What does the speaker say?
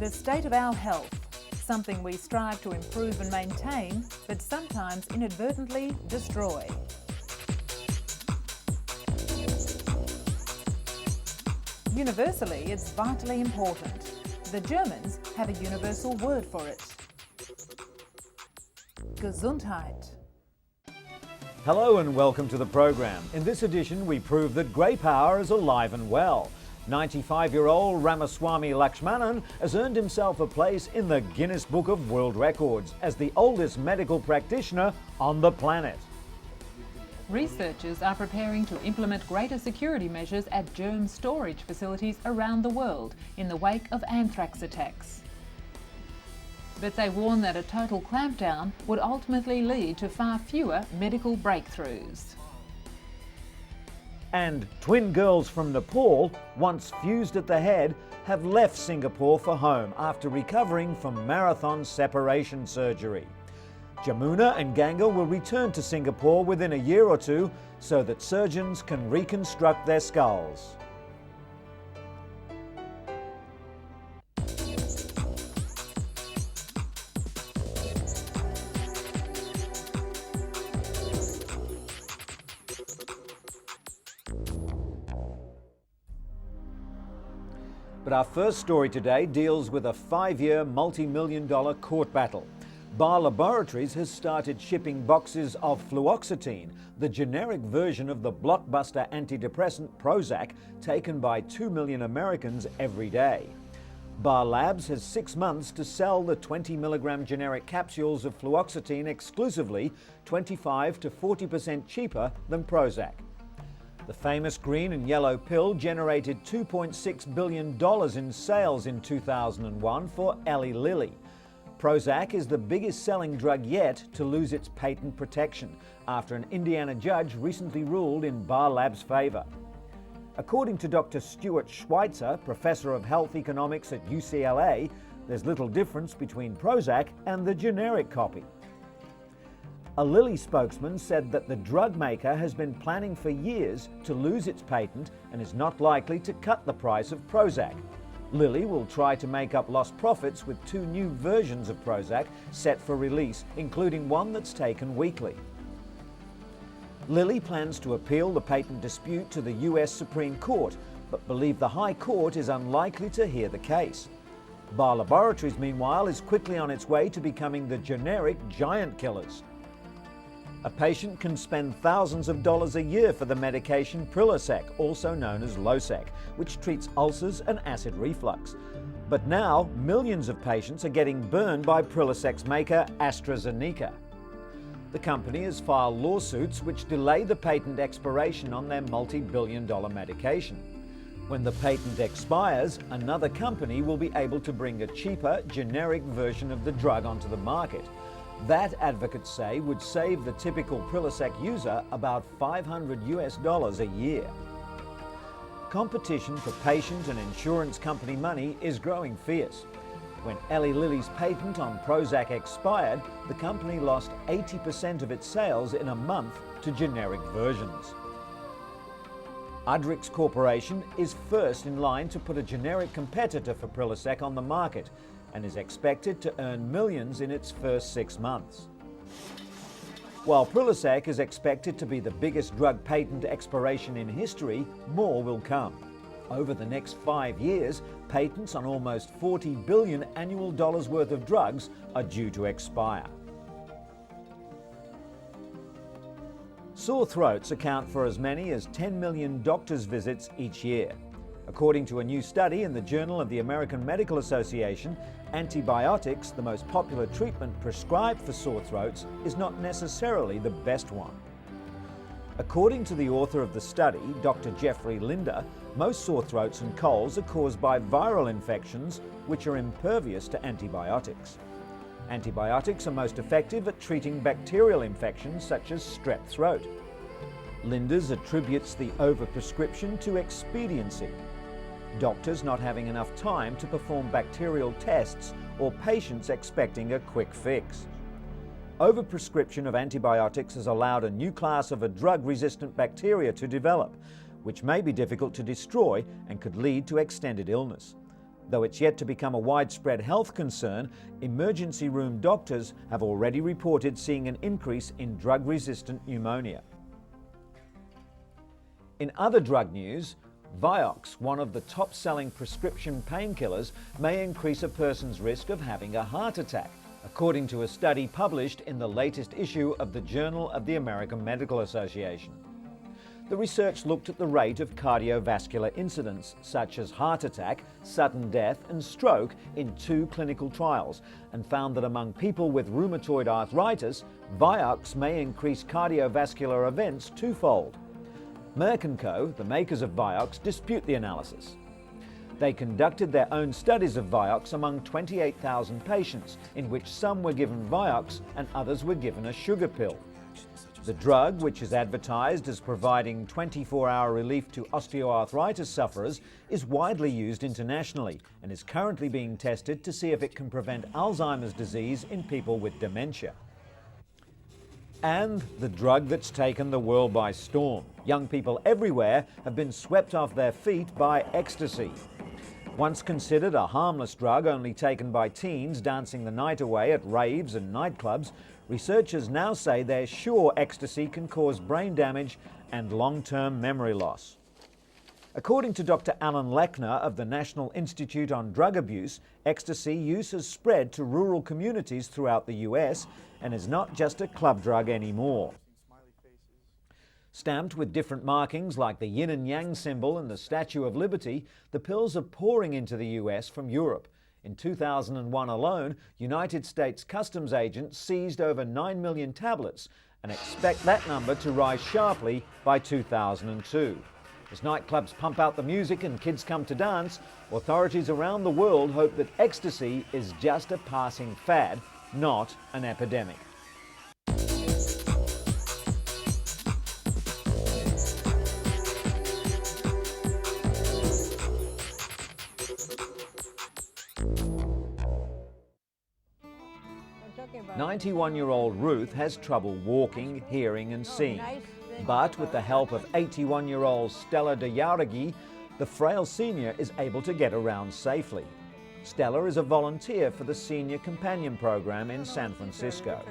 the state of our health, something we strive to improve and maintain, but sometimes inadvertently destroy. Universally, it's vitally important. The Germans have a universal word for it. Gesundheit. Hello and welcome to the program. In this edition, we prove that grey power is alive and well. 95-year-old Ramaswamy Lakshmanan has earned himself a place in the Guinness Book of World Records as the oldest medical practitioner on the planet. Researchers are preparing to implement greater security measures at germ storage facilities around the world in the wake of anthrax attacks. But they warn that a total clampdown would ultimately lead to far fewer medical breakthroughs. And twin girls from Nepal, once fused at the head, have left Singapore for home after recovering from marathon separation surgery. Jamuna and Ganga will return to Singapore within a year or two so that surgeons can reconstruct their skulls. But our first story today deals with a 5-year, multi-million-dollar court battle. Bar Laboratories has started shipping boxes of fluoxetine, the generic version of the blockbuster antidepressant Prozac, taken by 2 million Americans every day. Bar Labs has 6 months to sell the 20-milligram generic capsules of fluoxetine exclusively, 25 to 40% cheaper than Prozac. The famous green and yellow pill generated $2.6 billion in sales in 2001 for Eli Lilly. Prozac is the biggest selling drug yet to lose its patent protection after an Indiana judge recently ruled in Bar Lab's favor. According to Dr. Stuart Schweitzer, professor of health economics at UCLA, there's little difference between Prozac and the generic copy. A Lilly spokesman said that the drug maker has been planning for years to lose its patent and is not likely to cut the price of Prozac. Lilly will try to make up lost profits with 2 new versions of Prozac set for release, including one that's taken weekly. Lilly plans to appeal the patent dispute to the US Supreme Court, but believe the High Court is unlikely to hear the case. Bar Laboratories, meanwhile, is quickly on its way to becoming the generic giant killers. A patient can spend thousands of dollars a year for the medication Prilosec, also known as Losec, which treats ulcers and acid reflux. But now, millions of patients are getting burned by Prilosec's maker, AstraZeneca. The company has filed lawsuits which delay the patent expiration on their multi-billion-dollar medication. When the patent expires, another company will be able to bring a cheaper, generic version of the drug onto the market. That, advocates say, would save the typical Prilosec user about $500 a year. Competition for patient and insurance company money is growing fierce. When Eli Lilly's patent on Prozac expired, the company lost 80% of its sales in a month to generic versions. Udrix Corporation is first in line to put a generic competitor for Prilosec on the market, and is expected to earn millions in its first 6 months. While Prilosec is expected to be the biggest drug patent expiration in history, more will come. Over the next 5 years, patents on almost $40 billion annual worth of drugs are due to expire. Sore throats account for as many as 10 million doctor's visits each year. According to a new study in the Journal of the American Medical Association, antibiotics, the most popular treatment prescribed for sore throats, is not necessarily the best one. According to the author of the study, Dr. Jeffrey Linder, most sore throats and colds are caused by viral infections which are impervious to antibiotics. Antibiotics are most effective at treating bacterial infections such as strep throat. Linders attributes the overprescription to expediency. Doctors not having enough time to perform bacterial tests or patients expecting a quick fix. Overprescription of antibiotics has allowed a new class of a drug-resistant bacteria to develop, which may be difficult to destroy and could lead to extended illness. Though it's yet to become a widespread health concern, emergency room doctors have already reported seeing an increase in drug-resistant pneumonia. In other drug news, Vioxx, one of the top-selling prescription painkillers, may increase a person's risk of having a heart attack, according to a study published in the latest issue of the Journal of the American Medical Association. The research looked at the rate of cardiovascular incidents such as heart attack, sudden death and stroke in 2 clinical trials and found that among people with rheumatoid arthritis, Vioxx may increase cardiovascular events twofold. Merck & Co., the makers of Vioxx, dispute the analysis. They conducted their own studies of Vioxx among 28,000 patients, in which some were given Vioxx and others were given a sugar pill. The drug, which is advertised as providing 24-hour relief to osteoarthritis sufferers, is widely used internationally and is currently being tested to see if it can prevent Alzheimer's disease in people with dementia. And the drug that's taken the world by storm. Young people everywhere have been swept off their feet by ecstasy. Once considered a harmless drug only taken by teens dancing the night away at raves and nightclubs, researchers now say they're sure ecstasy can cause brain damage and long-term memory loss. According to Dr. Alan Lechner of the National Institute on Drug Abuse, ecstasy use has spread to rural communities throughout the US and is not just a club drug anymore. Stamped with different markings like the yin and yang symbol and the Statue of Liberty, the pills are pouring into the US from Europe. In 2001 alone, United States customs agents seized over 9 million tablets and expect that number to rise sharply by 2002. As nightclubs pump out the music and kids come to dance, authorities around the world hope that ecstasy is just a passing fad, not an epidemic. "91-year-old Ruth has trouble walking, hearing and seeing. But with the help of 81-year-old Stella de Jauregui, the frail senior is able to get around safely. Stella is a volunteer for the Senior Companion Program in San Francisco.